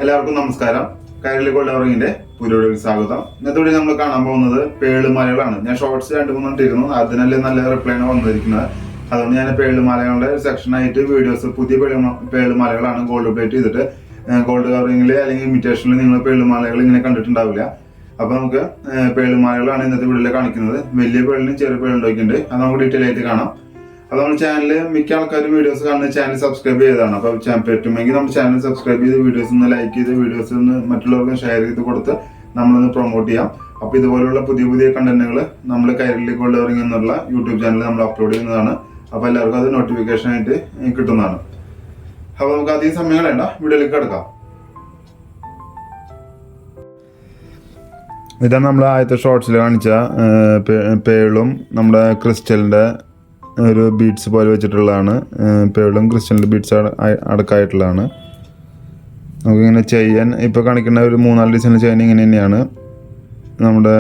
എല്ലാവർക്കും നമസ്കാരം. കൈരളി ഗോൾഡ് കവറിങ്ങിന്റെ പുതിയൊരു സ്വാഗതം. ഇന്നത്തെ നമ്മൾ കാണാൻ പോകുന്നത് പേളുമാലകളാണ്. ഞാൻ ഷോർട്സ് 2-3 ഇട്ടിരുന്നു, അതിനല്ലേ നല്ല റിപ്ലൈ ആണ് വന്നിരിക്കുന്നത്. അതുകൊണ്ട് ഞാൻ പേളുമാലകളുടെ സെക്ഷനായിട്ട് വീഡിയോസ്, പുതിയ പേളുമാലകളാണ് ഗോൾഡ് പ്ലേറ്റ് ചെയ്തിട്ട് ഗോൾഡ് കവറിങ്ങിൽ അല്ലെങ്കിൽ ഇമിറ്റേഷനിൽ നിങ്ങൾ പേളുമാലകൾ ഇങ്ങനെ കണ്ടിട്ടുണ്ടാവില്ല. അപ്പൊ നമുക്ക് പേളുമാലകളാണ് ഇന്നത്തെ വീഡിയോയിൽ കാണിക്കുന്നത്. വലിയ പേളിനും ചെറിയ പേളുണ്ടൊക്കെയുണ്ട്. അത് നമുക്ക് ഡീറ്റെയിൽ ആയിട്ട് കാണാം. അപ്പോൾ നമ്മുടെ ചാനലിൽ മിക്ക ആൾക്കാരും വീഡിയോസ് കാണുന്ന ചാനൽ സബ്സ്ക്രൈബ് ചെയ്തതാണ്. അപ്പോൾ പറ്റുമെങ്കിൽ നമ്മുടെ ചാനൽ സബ്സ്ക്രൈബ് ചെയ്ത് വീഡിയോസ് ഒന്ന് ലൈക്ക് ചെയ്ത് വീഡിയോസ് ഒന്ന് മറ്റുള്ളവർക്ക് ഷെയർ ചെയ്ത് കൊടുത്ത് നമ്മളൊന്ന് പ്രൊമോട്ട് ചെയ്യാം. അപ്പോൾ ഇതുപോലുള്ള പുതിയ പുതിയ കണ്ടന്റുകൾ നമ്മൾ കൈരളി ഗോൾഡ് കവറിംഗ് എന്നുള്ള യൂട്യൂബ് ചാനലിൽ നമ്മൾ അപ്ലോഡ് ചെയ്യുന്നതാണ്. അപ്പോൾ എല്ലാവർക്കും അത് നോട്ടിഫിക്കേഷൻ ആയിട്ട് കിട്ടുന്നതാണ്. അപ്പോൾ നമുക്ക് അധികം സമയം വേണ്ട, വീഡിയോയിലേക്ക് കിടക്കാം. ഇതാണ് നമ്മൾ ആദ്യത്തെ ഷോർട്സിൽ കാണിച്ച പേളും നമ്മുടെ ക്രിസ്റ്റലിൻ്റെ ഒരു ബീഡ്സ് പോലെ വെച്ചിട്ടുള്ളതാണ്. പേളും ക്രിസ്റ്റലിൻ്റെ ബീഡ്സ് അടക്കമായിട്ടുള്ളതാണ്. നമുക്കിങ്ങനെ ചെയിൻ ഇപ്പോൾ കാണിക്കുന്ന ഒരു 4 ഡിസൈൻ ചെയിൻ ഇങ്ങനെ തന്നെയാണ്. നമ്മുടെ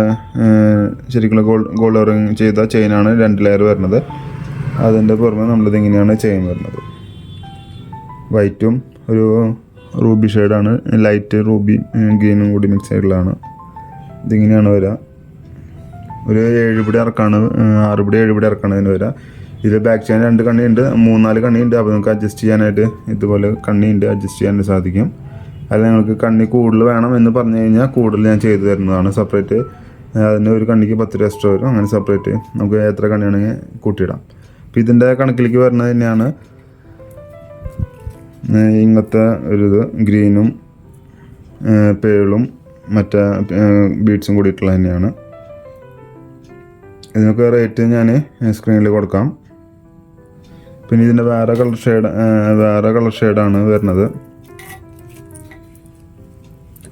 ശരിക്കുള്ള ഗോൾഡ് കവറിങ് ചെയ്ത ചെയിനാണ് 2 ലെയർ വരുന്നത്. അതിൻ്റെ പുറമെ നമ്മളിത് ഇങ്ങനെയാണ് ചെയിൻ വരുന്നത്. വൈറ്റും ഒരു റൂബി ഷെയ്ഡാണ്, ലൈറ്റ് റൂബി ഗ്രീനും കൂടി മിക്സ് ആയിട്ടുള്ളതാണ്. ഇതിങ്ങനെയാണ് വരിക. ഒരു 7 പിടി ഇറക്കാണ്, 6 പിടി 7 പിടി ഇറക്കാണ് ഇതിന് വരിക. ഇതിൽ ബാക്ക് ചെയിൻ 2 കണ്ണിയുണ്ട്, 3-4 കണ്ണിയുണ്ട്. അപ്പോൾ നമുക്ക് അഡ്ജസ്റ്റ് ചെയ്യാനായിട്ട് ഇതുപോലെ കണ്ണിയുണ്ട്, അഡ്ജസ്റ്റ് ചെയ്യാൻ സാധിക്കും. അല്ലെങ്കിൽ നിങ്ങൾക്ക് കണ്ണി കൂടുതൽ വേണം എന്ന് പറഞ്ഞു കഴിഞ്ഞാൽ കൂടുതൽ ഞാൻ ചെയ്തു തരുന്നതാണ്. സെപ്പറേറ്റ് അതിന് ഒരു കണ്ണിക്ക് 10 രൂപ എക്സ്ട്രാ വരും. അങ്ങനെ സെപ്പറേറ്റ് നമുക്ക് എത്ര കണ്ണിയാണെങ്കിൽ കൂട്ടിയിടാം. അപ്പോൾ ഇതിൻ്റെ കണക്കിലേക്ക് വരുന്നത് തന്നെയാണ് ഇങ്ങനത്തെ ഒരു ഇത് ഗ്രീനും പേളും മറ്റേ ബീഡ്സും കൂടിയിട്ടുള്ളത് തന്നെയാണ്. ഇതിനൊക്കെ റേറ്റ് ഞാൻ സ്ക്രീനിൽ കൊടുക്കാം. പിന്നെ ഇതിൻ്റെ വേറെ കളർ ഷെയ്ഡാണ് വരുന്നത്.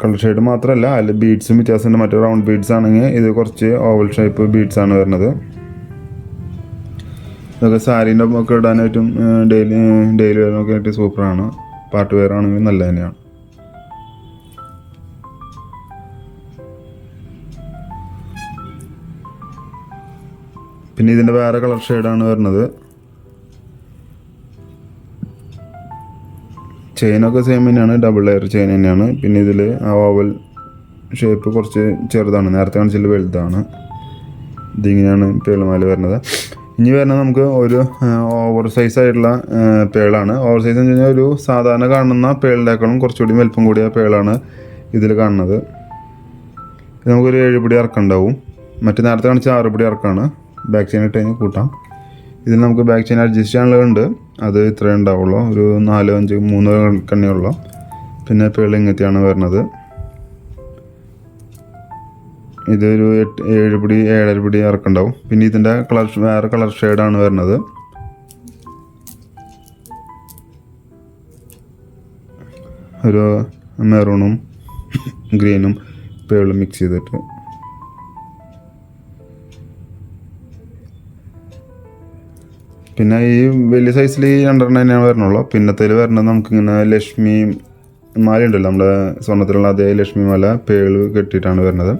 കളർ ഷെയ്ഡ് മാത്രമല്ല, അതിൽ ബീഡ്സും വ്യത്യാസമുണ്ട്. മറ്റേ റൗണ്ട് ബീഡ്സ് ആണെങ്കിൽ ഇത് കുറച്ച് ഓവൽ ഷേപ്പ് ബീഡ്സാണ് വരുന്നത്. ഇതൊക്കെ സാരീൻ്റെ ഒക്കെ ഇടാനായിട്ടും ഡെയിലി വെയറിനൊക്കെ ആയിട്ട് സൂപ്പറാണ്. പാർട്ടി വെയർ ആണെങ്കിൽ നല്ല തന്നെയാണ്. പിന്നെ ഇതിൻ്റെ വേറെ കളർ ഷെയ്ഡാണ് വരുന്നത്. ചെയിനൊക്കെ സെയിം തന്നെയാണ്, ഡബിൾ ലെയർ ചെയിൻ തന്നെയാണ്. പിന്നെ ഇതിൽ ആ ഓവൽ ഷേപ്പ് കുറച്ച് ചെറുതാണ്, നേരത്തെ കാണിച്ചതിൽ വലുതാണ്. ഇതിങ്ങനെയാണ് പേളുമാല വരുന്നത്. ഇനി വരുന്നത് നമുക്ക് ഒരു ഓവർ സൈസ് ആയിട്ടുള്ള പേളാണ്. ഓവർ സൈസ് എന്ന് പറഞ്ഞാൽ ഒരു സാധാരണ കാണുന്ന പേളിൻ്റെക്കാളും കുറച്ചുകൂടി വലിപ്പം കൂടിയ പേളാണ് ഇതിൽ കാണുന്നത്. ഇത് നമുക്കൊരു 7 പിടി ഇറക്കുണ്ടാവും. മറ്റേ നേരത്തെ കാണിച്ച 6 പിടി ഇറക്കാണ്. ബാക്ക് ചെയിൻ ഇട്ട് കഴിഞ്ഞാൽ കൂട്ടാം. ഇതിൽ നമുക്ക് ബാക്ക് ചെയിൻ അഡ്ജസ്റ്റ് ചെയ്യാനുള്ളതുണ്ട്. അത് ഇത്രയേ ഉണ്ടാവുള്ളൂ, ഒരു 4-5-3 കണ്ണിയുള്ളൂ. പിന്നെ പേള് ഇങ്ങനത്തെയാണ് വരുന്നത്. ഇതൊരു 7 പിടി 7.5 പിടി ഇറക്കുണ്ടാവും. പിന്നെ ഇതിൻ്റെ വേറെ കളർ ഷെയ്ഡാണ് വരുന്നത്. ഒരു മെറൂണും ഗ്രീനും പേളും മിക്സ് ചെയ്തിട്ട്. പിന്നെ ഈ വലിയ സൈസിൽ ഈ 2 തന്നെയാണ് വരണുള്ളൂ. പിന്നത്തേൽ വരുന്നത് നമുക്കിങ്ങനെ ലക്ഷ്മി മാല ഉണ്ടല്ലോ, നമ്മുടെ സ്വർണ്ണത്തിലുള്ള അതേ ലക്ഷ്മി മാല പേള് കെട്ടിയിട്ടാണ് വരുന്നത്.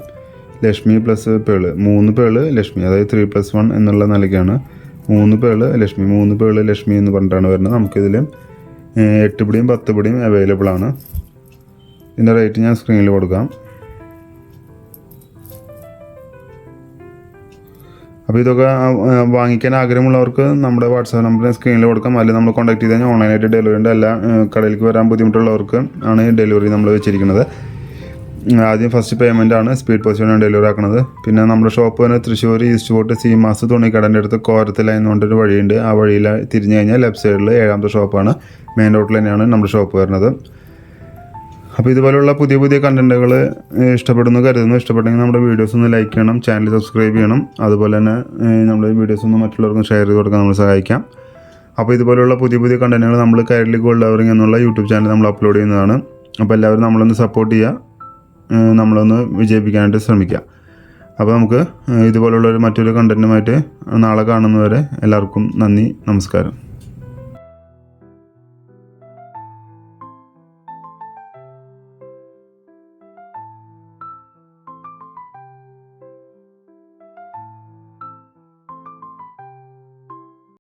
Lakshmi plus pearl, 3 pearl Lakshmi, അതായത് 3+1 എന്നുള്ള നിലയ്ക്കാണ് 3 പേള് ലക്ഷ്മി, 3 പേള് ലക്ഷ്മി എന്ന് പറഞ്ഞിട്ടാണ് വരുന്നത്. നമുക്കിതിൽ 8 പിടിയും 10 പിടിയും അവൈലബിൾ ആണ്. ഇതിൻ്റെ റേറ്റ് ഞാൻ സ്ക്രീനിൽ കൊടുക്കാം. അപ്പോൾ ഇതൊക്കെ വാങ്ങിക്കാൻ ആഗ്രഹമുള്ളവർക്ക് നമ്മുടെ വാട്സാപ്പ് നമ്പറിന് സ്ക്രീനിൽ കൊടുക്കാം. അല്ലെങ്കിൽ നമ്മൾ കോൺടാക്ട് ചെയ്ത് കഴിഞ്ഞാൽ ഓൺലൈനായിട്ട് ഡെലിവറി ഉണ്ട്. എല്ലാ കടയിലേക്ക് വരാൻ ബുദ്ധിമുട്ടുള്ളവർക്ക് ആണ് ഡെലിവറി നമ്മൾ വെച്ചിരിക്കുന്നത്. ആദ്യം ഫസ്റ്റ് പേയ്മെൻ്റ് ആണ്, സ്പീഡ് പോസ്റ്റിലാണ് ഡെലിവറി ആക്കുന്നത്. പിന്നെ നമ്മുടെ ഷോപ്പ് തന്നെ തൃശ്ശൂർ ഈസ്റ്റ് ഫോർട്ട് സീമാസ് തുണിക്കടൻ്റെ അടുത്ത് കോരത്തിലായതുകൊണ്ടൊരു വഴിയുണ്ട്. ആ വഴിയിൽ തിരിഞ്ഞ് കഴിഞ്ഞാൽ ലെഫ്റ്റ് സൈഡിൽ 7ാമത്തെ ഷോപ്പാണ്. മെയിൻ റോഡിൽ തന്നെയാണ് നമ്മുടെ ഷോപ്പ് വരുന്നത്. അപ്പോൾ ഇതുപോലുള്ള പുതിയ പുതിയ കണ്ടൻറ്റുകൾ ഇഷ്ടപ്പെടുന്നു കരുതുന്നു. ഇഷ്ടപ്പെട്ടെങ്കിൽ നമ്മുടെ വീഡിയോസ് ഒന്ന് ലൈക്ക് ചെയ്യണം, ചാനൽ സബ്സ്ക്രൈബ് ചെയ്യണം. അതുപോലെ തന്നെ നമ്മുടെ വീഡിയോസ് ഒന്ന് മറ്റുള്ളവർക്കും ഷെയർ ചെയ്ത് കൊടുക്കാൻ നമ്മൾ സഹായിക്കാം. അപ്പോൾ ഇതുപോലുള്ള പുതിയ പുതിയ കണ്ടൻറ്റുകൾ നമ്മൾ കൈരളി ഗോൾഡ് കവറിംഗ് എന്നുള്ള യൂട്യൂബ് ചാനൽ നമ്മൾ അപ്ലോഡ് ചെയ്യുന്നതാണ്. അപ്പോൾ എല്ലാവരും നമ്മളൊന്ന് സപ്പോർട്ട് ചെയ്യുക, നമ്മളൊന്ന് വിജയിപ്പിക്കാനായിട്ട് ശ്രമിക്കുക. അപ്പോൾ നമുക്ക് ഇതുപോലുള്ളൊരു മറ്റൊരു കണ്ടൻറ്റുമായിട്ട് നാളെ കാണുന്നവരെ എല്ലാവർക്കും നന്ദി, നമസ്കാരം.